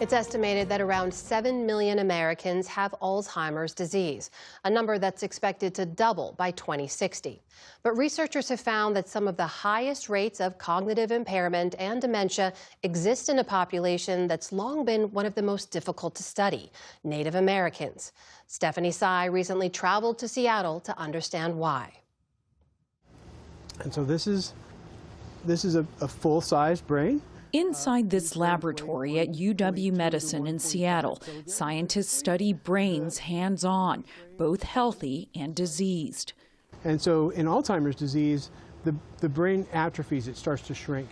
It's estimated that around 7 million Americans have Alzheimer's disease, a number that's expected to double by 2060. But researchers have found that some of the highest rates of cognitive impairment and dementia exist in a population that's long been one of the most difficult to study, Native Americans. Stephanie Tsai recently traveled to Seattle to understand why. And so this is a full-size brain. Inside this laboratory at UW-Medicine in Seattle, scientists study brains hands-on, both healthy and diseased. And so in Alzheimer's disease, the brain atrophies, it starts to shrink.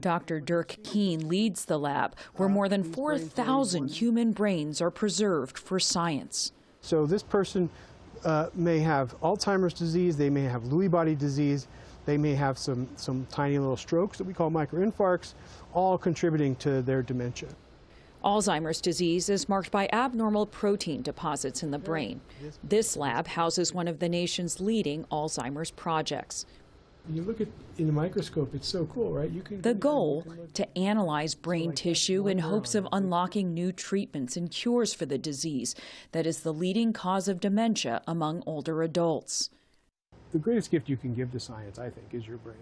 Dr. Dirk Keen leads the lab, where more than 4,000 human brains are preserved for science. So this person may have Alzheimer's disease, they may have Lewy body disease, they may have some tiny little strokes that we call microinfarcts, all contributing to their dementia. Alzheimer's disease is marked by abnormal protein deposits in the brain. This lab houses one of the nation's leading Alzheimer's projects. When you look at in the microscope, it's so cool, right? The goal, to analyze brain tissue in hopes of unlocking new treatments and cures for the disease that is the leading cause of dementia among older adults. The greatest gift you can give to science, I think, is your brain.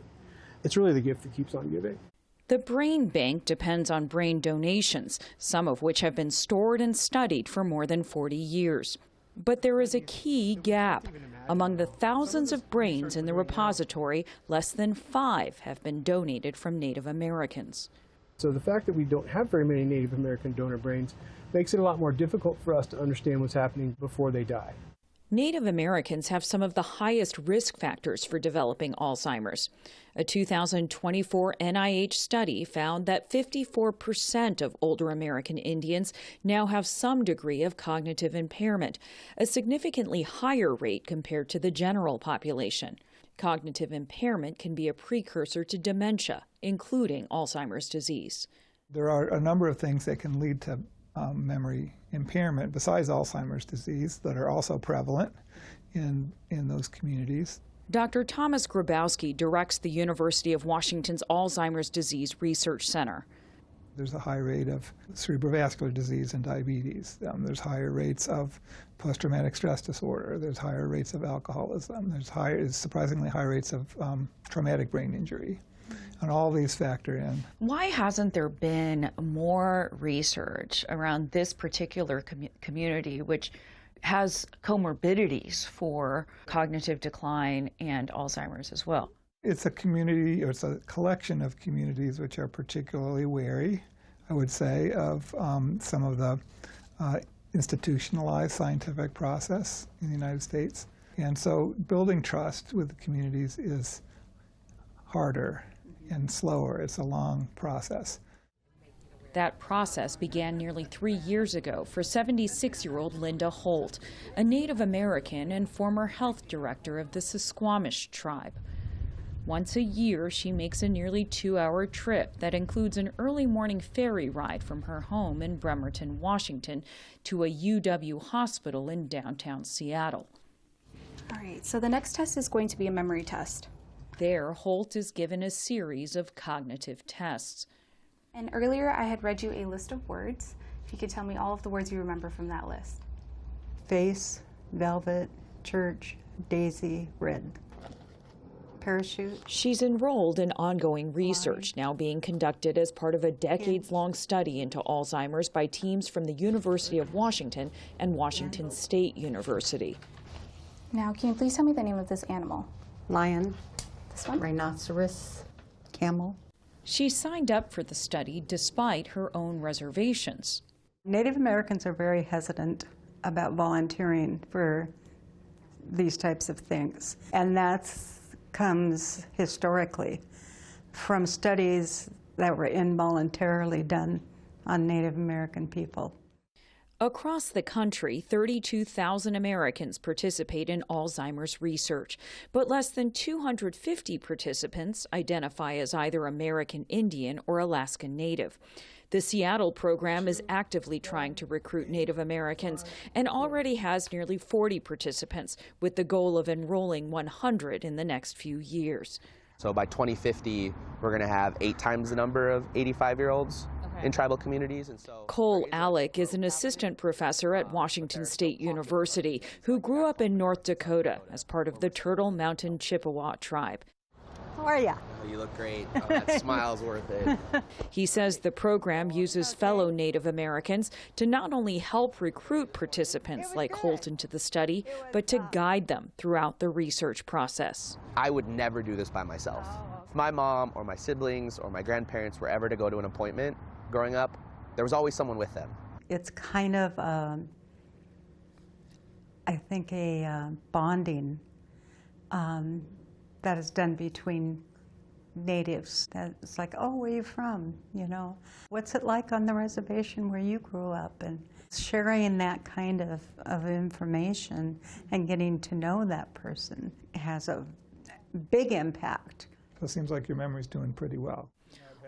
It's really the gift that keeps on giving. The brain bank depends on brain donations, some of which have been stored and studied for more than 40 years. But there is a key gap. Among the thousands of brains in the repository, less than 5 have been donated from Native Americans. So the fact that we don't have very many Native American donor brains makes it a lot more difficult for us to understand what's happening before they die. Native Americans have some of the highest risk factors for developing Alzheimer's. A 2024 NIH study found that 54% of older American Indians now have some degree of cognitive impairment, a significantly higher rate compared to the general population. Cognitive impairment can be a precursor to dementia, including Alzheimer's disease. There are a number of things that can lead to memory impairment besides Alzheimer's disease that are also prevalent in those communities. Dr. Thomas Grabowski directs the University of Washington's Alzheimer's Disease Research Center. There's a high rate of cerebrovascular disease and diabetes. There's higher rates of post-traumatic stress disorder. There's higher rates of alcoholism. There's surprisingly high rates of traumatic brain injury. And all these factor in. Why hasn't there been more research around this particular community, which has comorbidities for cognitive decline and Alzheimer's as well? It's a community, or it's a collection of communities which are particularly wary, I would say, of some of the institutionalized scientific process in the United States. And so building trust with the communities is harder and slower. It's a long process. That process began nearly 3 years ago for 76-year-old Linda Holt, a Native American and former health director of the Suquamish tribe. Once a year, she makes a nearly 2-hour trip that includes an early morning ferry ride from her home in Bremerton, Washington, to a UW hospital in downtown Seattle. All right, so the next test is going to be a memory test. There, Holt is given a series of cognitive tests. And earlier I had read you a list of words. If you could tell me all of the words you remember from that list. Face, velvet, church, daisy, red. Parachute. She's enrolled in ongoing research now being conducted as part of a decades-long study into Alzheimer's by teams from the University of Washington and Washington State University. Now, can you please tell me the name of this animal? Lion. This one? Rhinoceros. Camel. She signed up for the study despite her own reservations. Native Americans are very hesitant about volunteering for these types of things. And that comes historically from studies that were involuntarily done on Native American people. Across the country, 32,000 Americans participate in Alzheimer's research, but less than 250 participants identify as either American Indian or Alaskan Native. The Seattle program is actively trying to recruit Native Americans and already has nearly 40 participants, with the goal of enrolling 100 in the next few years. So by 2050, we're going to have 8 times the number of 85-year-olds. Okay. in tribal communities. And so Cole Alec is an assistant professor at Washington State University who grew up in North Dakota as part of the Turtle Mountain Chippewa tribe. How are you? Oh, you look great. Oh, that smile's worth it. He says the program uses fellow Native Americans to not only help recruit participants like Holt into the study, but to guide them throughout the research process. I would never do this by myself. If my mom or my siblings or my grandparents were ever to go to an appointment growing up, there was always someone with them. It's kind of, I think, a bonding that is done between natives. It's like, oh, where are you from? You know, what's it like on the reservation where you grew up? And sharing that kind of information and getting to know that person has a big impact. So it seems like your memory's doing pretty well.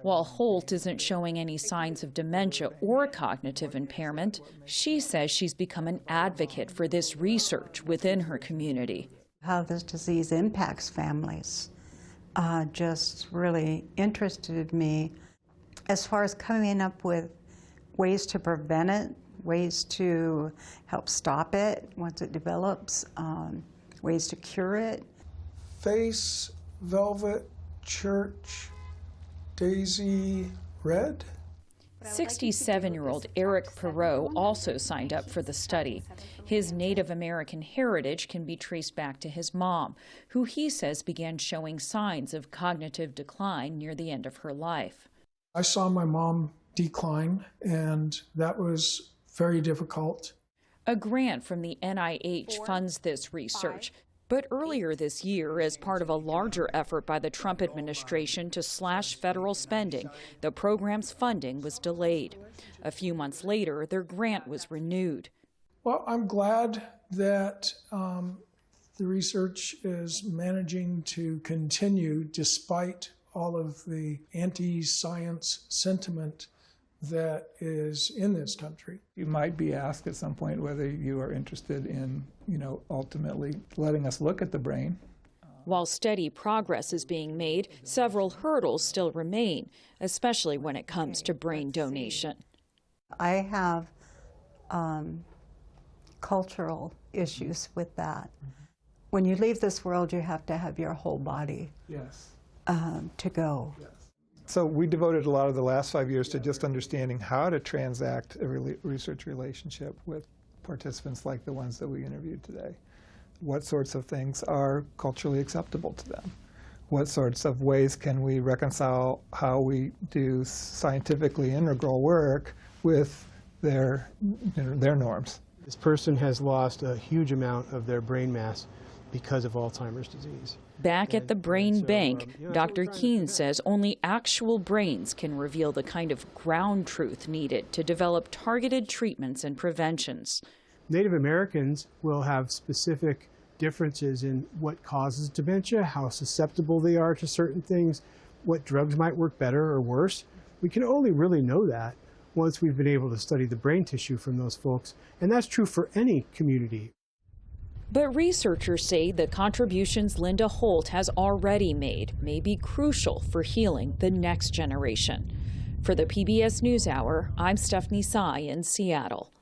While Holt isn't showing any signs of dementia or cognitive impairment, she says she's become an advocate for this research within her community. How this disease impacts families just really interested me. As far as coming up with ways to prevent it, ways to help stop it once it develops, ways to cure it. Face, velvet, church, daisy, red. 67-year-old Eric Perot also signed up for the study. His Native American heritage can be traced back to his mom, who he says began showing signs of cognitive decline near the end of her life. I saw my mom decline, and that was very difficult. A grant from the NIH funds this research. But earlier this year, as part of a larger effort by the Trump administration to slash federal spending, the program's funding was delayed. A few months later, their grant was renewed. Well, I'm glad that the research is managing to continue despite all of the anti-science sentiment that is in this country. You might be asked at some point whether you are interested in, ultimately letting us look at the brain. While steady progress is being made, several hurdles still remain, especially when it comes to brain donation. I have cultural issues with that. When you leave this world, you have to have your whole body to go. Yes. So we devoted a lot of the last 5 years to just understanding how to transact a research relationship with participants like the ones that we interviewed today. What sorts of things are culturally acceptable to them? What sorts of ways can we reconcile how we do scientifically integral work with their norms? This person has lost a huge amount of their brain mass because of Alzheimer's disease. Back at the brain bank, Dr. Keene says only actual brains can reveal the kind of ground truth needed to develop targeted treatments and preventions. Native Americans will have specific differences in what causes dementia, how susceptible they are to certain things, what drugs might work better or worse. We can only really know that once we've been able to study the brain tissue from those folks, and that's true for any community. But researchers say the contributions Linda Holt has already made may be crucial for healing the next generation. For the PBS NewsHour, I'm Stephanie Tsai in Seattle.